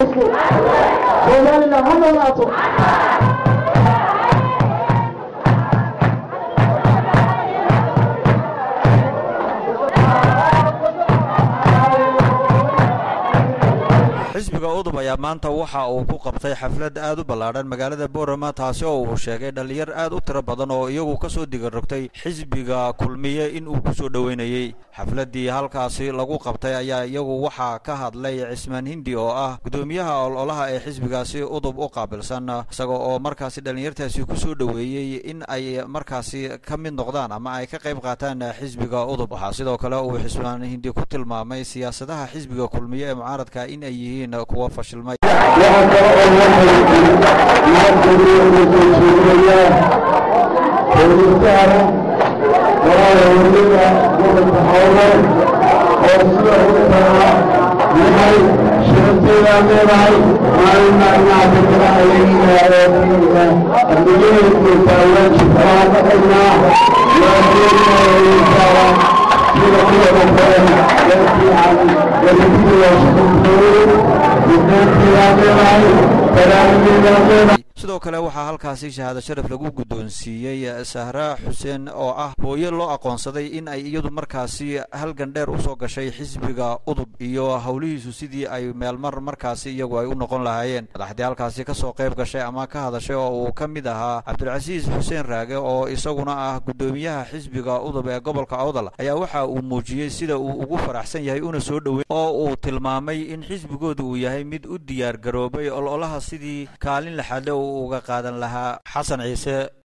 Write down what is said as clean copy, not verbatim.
Somaliland ha noolaato. xisbiga udub ayaa maanta waxa uu ku qabtay xaflad aad u ballaaran magaalada Boorama taasi oo uu sheegay dhalinyar aad u tiro badan oo iyagu ka soo diga rogtay xisbiga kulmiye in uu ku soo dhaweynayay xafladii halkaasi lagu qabtay ayaa iyagu waxa ka hadlay Cismaan Hindi oo ah gudoomiyaha ololaha ee xisbigaasi udub u qaabilsan isagoo oo markaasi dhalinyartaasi ku soo dhaweeyay in ay markaasi ka mid noqdaan ama ay ka qayb qaataan xisbiga udub waxa sidoo kale uu Cismaan Hindi ku tilmaamay siyaasadaha xisbiga kulmiye ee mucaaradka in ay yihiin kuwa fashilmay sidoo kale waxaa halkaasi shahaado sharaf lagu guddoonsiiyay Sahra Xuseen oo ah hooyo loo aqoonsaday in ay iyadu markaasi halgan dheer u soo gashay xisbiga udub iyo hawlihiisu sidii ay meelmar markaasi iyagu ay u noqon lahaayeen madaxdii halkaasi ka soo qayb gashay ama ka hadashay oo uu ka mid ahaa Cabdulcasiis Xuseen Raage oo isaguna ah gudoomiyaha xisbiga udub ee gobolka Awdal ayaa waxa uu muujiyay sida uu ugu faraxsan yahay una soo dhaweeyay oo uu tilmaamay in xisbigoodu uu yahay mid u diyaar garoobay ololaha sidii kaalin la xadlo uga qaadan lahaa Xasan Ciise